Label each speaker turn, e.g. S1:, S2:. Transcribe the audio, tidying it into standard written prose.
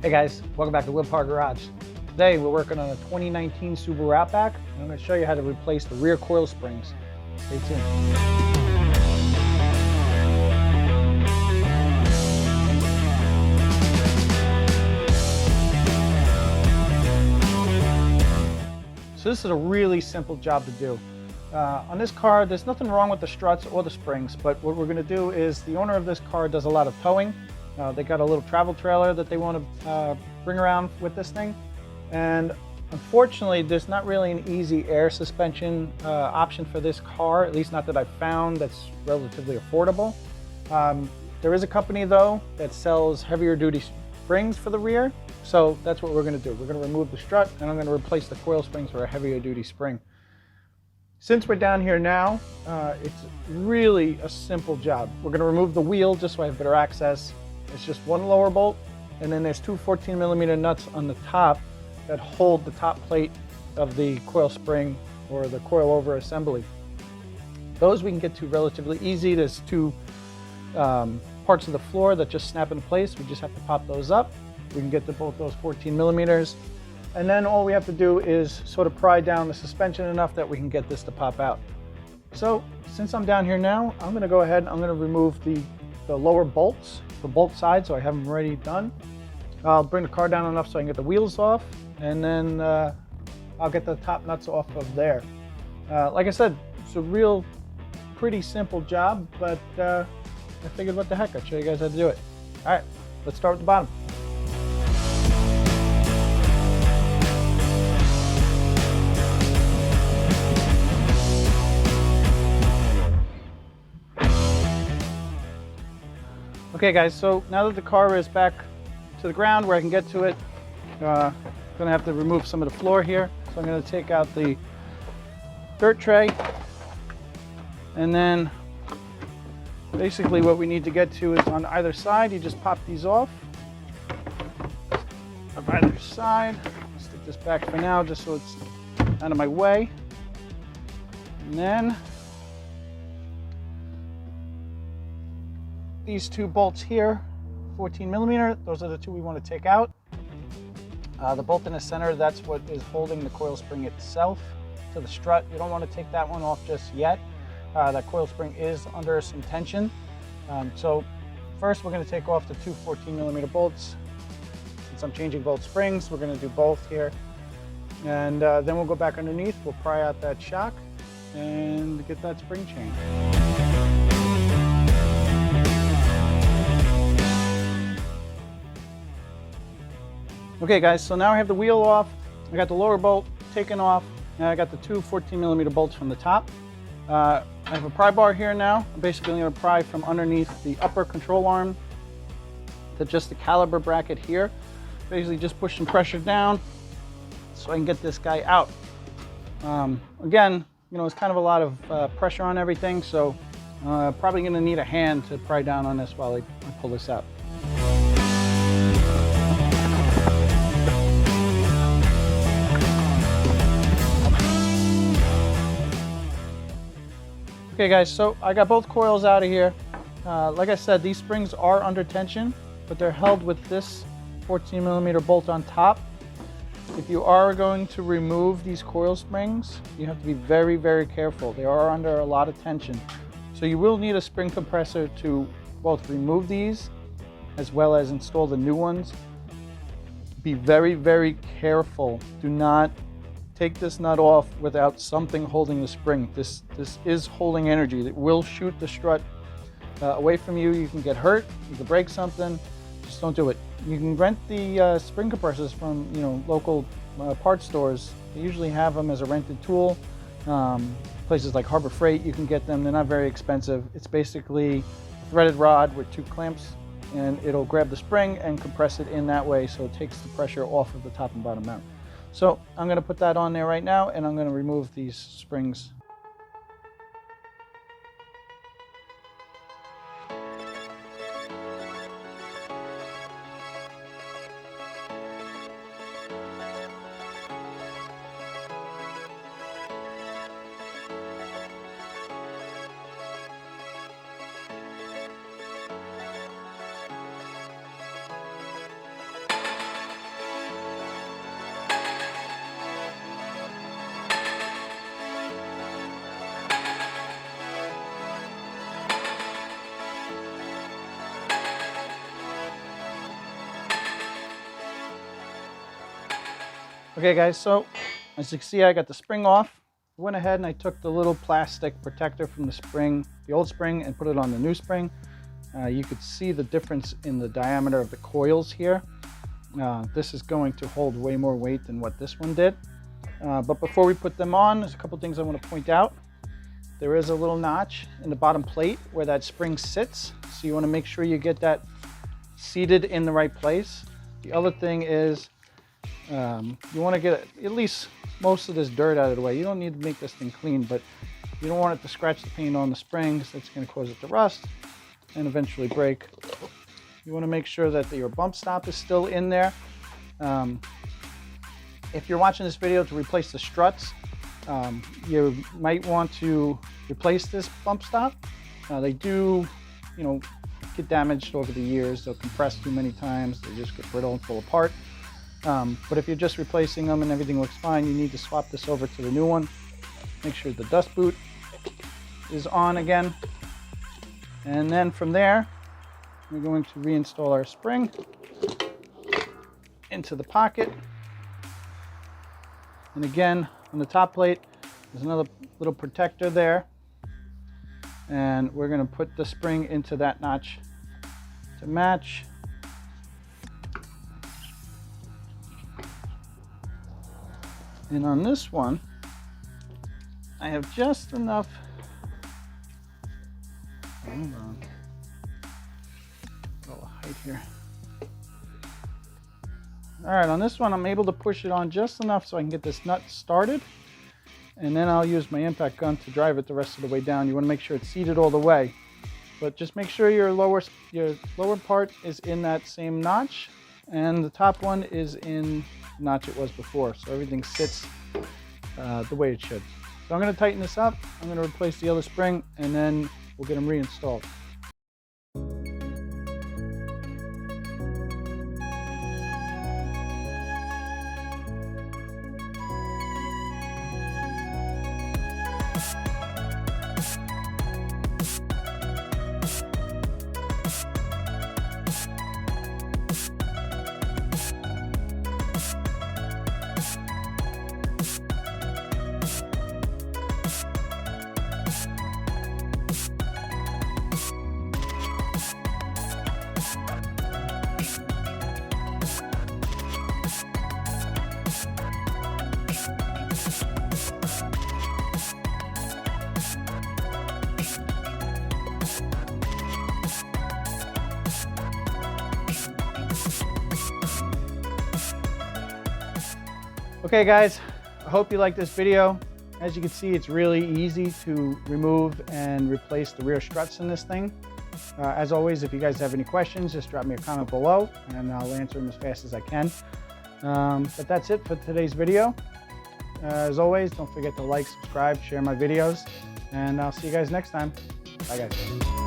S1: Hey guys, welcome back to Wheel Power Garage. Today we're working on a 2019 Subaru Outback, and I'm going to show you how to replace the rear coil springs. Stay tuned. So this is a really simple job to do. On this car, there's nothing wrong with the struts or the springs, but what we're going to do is the owner of this car does a lot of towing. They got a little travel trailer that they want to bring around with this thing. And unfortunately, there's not really an easy air suspension option for this car, at least not that I've found, that's relatively affordable. There is a company though that sells heavier duty springs for the rear. So that's what we're going to do. We're going to remove the strut and I'm going to replace the coil springs for a heavier duty spring. Since we're down here now, it's really a simple job. We're going to remove the wheel just so I have better access. It's just one lower bolt, and then there's two 14mm nuts on the top that hold the top plate of the coil spring or the coil over assembly. Those we can get to relatively easy. There's two parts of the floor that just snap in place. We just have to pop those up. We can get to both those 14mm. And then all we have to do is sort of pry down the suspension enough that we can get this to pop out. So since I'm down here now, I'm going to go ahead, I'm going to remove the lower bolts for both sides, so I have them already done. I'll bring the car down enough so I can get the wheels off, and then I'll get the top nuts off of there. Like I said, it's a pretty simple job, but I figured what the heck, I'd show you guys how to do it. All right, let's start with the bottom. Okay guys, so now that the car is back to the ground where I can get to it, I'm gonna have to remove some of the floor here. So I'm gonna take out the dirt tray, and then basically what we need to get to is on either side, you just pop these off of either side. I'll stick this back for now just so it's out of my way. And then these two bolts here, 14mm, those are the two we want to take out. The bolt in the center, that's what is holding the coil spring itself to the strut. You don't want to take that one off just yet. That coil spring is under some tension. So first we're going to take off the two 14mm bolts. Since I'm changing both springs, we're going to do both here. And then we'll go back underneath, we'll pry out that shock and get that spring changed. Okay guys, so now I have the wheel off, I got the lower bolt taken off, and I got the two 14mm bolts from the top. I have a pry bar here now. I'm basically going to pry from underneath the upper control arm to just the caliper bracket here. Basically just push some pressure down so I can get this guy out. Again, you know, it's kind of a lot of pressure on everything, so probably going to need a hand to pry down on this while I pull this out. Okay guys, so I got both coils out of here. Like I said, these springs are under tension, but they're held with this 14mm bolt on top. If you are going to remove these coil springs, you have to be very, very careful. They are under a lot of tension. So you will need a spring compressor to both remove these as well as install the new ones. Be very, very careful. Do not take this nut off without something holding the spring. This is holding energy. It will shoot the strut away from you. You can get hurt, you can break something. Just don't do it. You can rent the spring compressors from local parts stores. They usually have them as a rented tool. Places like Harbor Freight, you can get them. They're not very expensive. It's basically a threaded rod with two clamps, and it'll grab the spring and compress it in that way so it takes the pressure off of the top and bottom mount. So I'm going to put that on there right now, and I'm going to remove these springs. Okay guys, so as you can see, I got the spring off. I went ahead and I took the little plastic protector from the spring, the old spring, and put it on the new spring. You could see the difference in the diameter of the coils here. This is going to hold way more weight than what this one did. But before we put them on, there's a couple things I want to point out. There is a little notch in the bottom plate where that spring sits, so you want to make sure you get that seated in the right place. The other thing is you want to get at least most of this dirt out of the way. You don't need to make this thing clean, but you don't want it to scratch the paint on the springs. That's going to cause it to rust and eventually break. You want to make sure that your bump stop is still in there. If you're watching this video to replace the struts, you might want to replace this bump stop. They do, get damaged over the years. They'll compress too many times. They just get brittle and fall apart. But if you're just replacing them and everything looks fine, you need to swap this over to the new one. Make sure the dust boot is on again. And then from there, we're going to reinstall our spring into the pocket. And again, on the top plate, there's another little protector there. And we're going to put the spring into that notch to match. And on this one, I have just enough. Hold on. A little height here. All right, on this one, I'm able to push it on just enough so I can get this nut started. And then I'll use my impact gun to drive it the rest of the way down. You want to make sure it's seated all the way. But just make sure your lower part is in that same notch. And the top one is in the notch it was before. So everything sits the way it should. So I'm going to tighten this up. I'm going to replace the other spring, and then we'll get them reinstalled. Okay guys, I hope you liked this video. As you can see, it's really easy to remove and replace the rear struts in this thing. As always, if you guys have any questions, just drop me a comment below and I'll answer them as fast as I can. But that's it for today's video. As always, don't forget to like, subscribe, share my videos, and I'll see you guys next time. Bye guys.